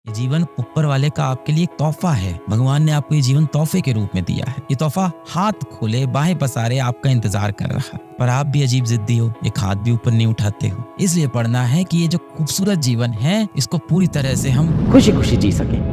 ये जीवन ऊपर वाले का आपके लिए एक तोहफा है। भगवान ने आपको ये जीवन तोहफे के रूप में दिया है। ये तोहफा हाथ खोले बाहें पसारे आपका इंतजार कर रहा है, पर आप भी अजीब जिद्दी हो, एक हाथ भी ऊपर नहीं उठाते हो। इसलिए पढ़ना है कि ये जो खूबसूरत जीवन है इसको पूरी तरह से हम खुशी खुशी जी सके।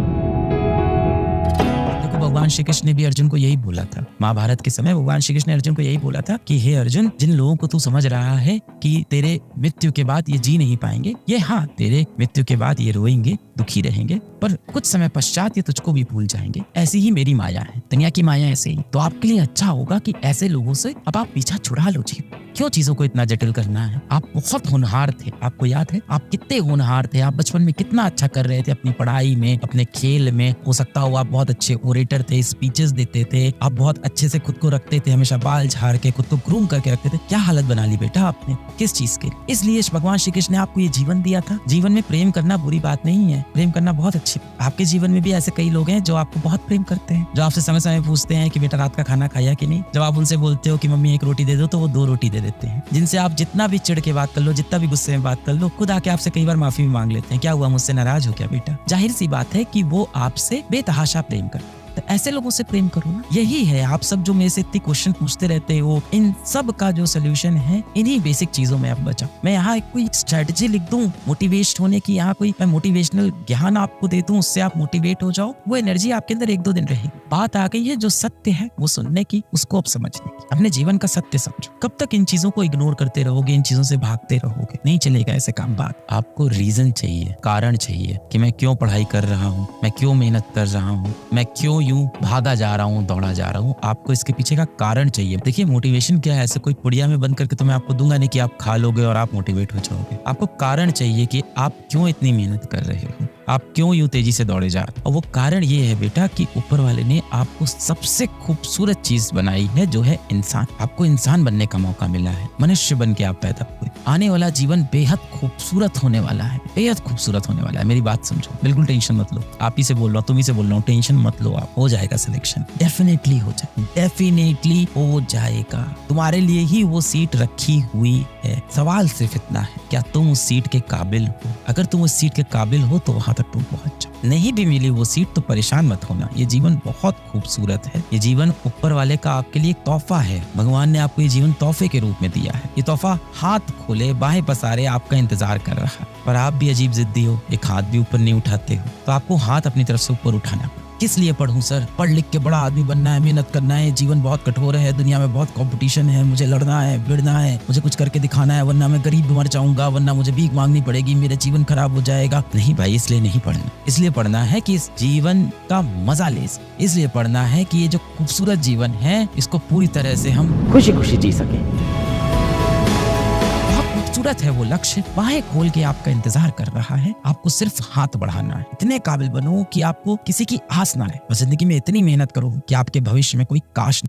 देखो, भगवान श्री कृष्ण ने भी अर्जुन को यही बोला था। महाभारत के समय भगवान श्री कृष्ण ने अर्जुन को यही बोला था कि हे अर्जुन, जिन लोगों को तू समझ रहा है कि तेरे मृत्यु के बाद ये जी नहीं पाएंगे, ये हाँ तेरे मृत्यु के बाद ये रोएंगे, दुखी रहेंगे, पर कुछ समय पश्चात ये तुझको भी भूल जाएंगे। ऐसी ही मेरी माया है, दुनिया की माया ऐसे ही। तो आपके लिए अच्छा होगा कि ऐसे लोगों से अब आप पीछा छुड़ा लो जी। क्यों चीजों को इतना जटिल करना है? आप बहुत होनहार थे, आपको याद है आप कितने होनहार थे? आप बचपन में कितना अच्छा कर रहे थे अपनी पढ़ाई में, अपने खेल में। हो सकता हो आप बहुत अच्छे ओरेटर थे, स्पीचेस देते थे, आप बहुत अच्छे से खुद को रखते थे, हमेशा बाल झाड़ के खुद को ग्रूम करके रखते थे। क्या हालत बना ली बेटा आपने, किस चीज के? इसलिए भगवान श्री कृष्ण ने आपको ये जीवन दिया था। जीवन में प्रेम करना बुरी बात नहीं है, प्रेम करना बहुत अच्छी। आपके जीवन में भी ऐसे कई लोग हैं जो आपको बहुत प्रेम करते हैं, जो आपसे समय समय पूछते हैं कि बेटा रात का खाना खाया कि नहीं। जब आप उनसे बोलते हो कि मम्मी एक रोटी दे दो, तो वो 2 रोटी दे देते हैं। जिनसे आप जितना भी चिढ़ के बात कर लो, जितना भी गुस्से में बात कर लो, खुद आके आपसे कई बार माफी भी मांग लेते हैं। क्या हुआ, मुझसे नाराज हो क्या बेटा? जाहिर सी बात है कि वो आपसे बेतहाशा प्रेम करते हैं। तो ऐसे लोगों से प्रेम करो ना। यही है, आप सब जो मेरे से इतनी क्वेश्चन पूछते रहते हो, इन सब का जो सोल्यूशन है इन्हीं बेसिक चीजों में आप बचाओ। मैं यहाँ कोई स्ट्रेटजी लिख दूं मोटिवेट होने की, यहाँ कोई मैं मोटिवेशनल ज्ञान आपको दे दूं, उससे आप मोटिवेट हो जाओ, वो एनर्जी आपके अंदर 1-2 दिन रहेगी। बात आ गई है जो सत्य है वो सुनने की, उसको अब समझने की। अपने जीवन का सत्य समझो। कब तक इन चीजों को इग्नोर करते रहोगे, इन चीजों से भागते रहोगे? नहीं चलेगा ऐसे काम। बात आपको रीजन चाहिए, कारण चाहिए कि मैं क्यों पढ़ाई कर रहा हूँ, मैं क्यों मेहनत कर रहा हूँ, मैं क्यों यूं भागा जा रहा हूँ, दौड़ा जा रहा हूँ। आपको इसके पीछे का कारण चाहिए। देखिए, मोटिवेशन क्या है, ऐसे कोई पुड़िया में बंद करके तो मैं आपको दूंगा नहीं कि आप खा लोगे और आप मोटिवेट हो जाओगे। आपको कारण चाहिए कि आप क्यों इतनी मेहनत कर रहे हो, आप क्यों यूं तेजी से दौड़े जा रहे हो। और वो कारण ये है बेटा कि ऊपर वाले ने आपको सबसे खूबसूरत चीज बनाई है, जो है इंसान। आपको इंसान बनने का मौका मिला है, मनुष्य बन के आप पैदा हुए। आने वाला जीवन बेहद खूबसूरत होने वाला है, बेहद खूबसूरत होने वाला है। मेरी बात समझो, बिल्कुल टेंशन मत लो। आप ही से बोल रहा हूँ, तुम ही से बोल रहा हूँ, टेंशन मत लो। आप हो जाएगा सिलेक्शन, डेफिनेटली हो जाएगा, डेफिनेटली हो जाएगा। तुम्हारे लिए ही वो सीट रखी हुई है। सवाल सिर्फ इतना है, क्या तुम उस सीट के काबिल हो? अगर तुम उस सीट के काबिल हो तो वहां तक तुम पहुंच जाओ। नहीं भी मिली वो सीट तो परेशान मत होना। ये जीवन बहुत खूबसूरत है। ये जीवन ऊपर वाले का आपके लिए एक तोहफा है। भगवान ने आपको ये जीवन तोहफे के रूप में दिया है। ये तोहफा हाथ खोले बाहें पसारे आपका इंतजार कर रहा है, पर आप भी अजीब जिद्दी हो, एक हाथ भी ऊपर नहीं उठाते हो। तो आपको हाथ अपनी तरफ से ऊपर उठाना। किस लिए पढ़ूं सर? पढ़ लिख के बड़ा आदमी बनना है, मेहनत करना है, जीवन बहुत कठोर है, दुनिया में बहुत कंपटीशन है, मुझे लड़ना है, भिड़ना है, मुझे कुछ करके दिखाना है, वरना मैं गरीब मर जाऊंगा, वरना मुझे भीख मांगनी पड़ेगी, मेरा जीवन खराब हो जाएगा। नहीं भाई, इसलिए नहीं पढ़ना। इसलिए पढ़ना है कि इस जीवन का मजा ले। इसलिए पढ़ना है कि ये जो खूबसूरत जीवन है इसको पूरी तरह से हम खुशी खुशी जी सके। खूबसूरत है वो लक्ष्य, बाहें खोल के आपका इंतजार कर रहा है। आपको सिर्फ हाथ बढ़ाना है। इतने काबिल बनो कि आपको किसी की आस ना रहे। जिंदगी में इतनी मेहनत करो कि आपके भविष्य में कोई काश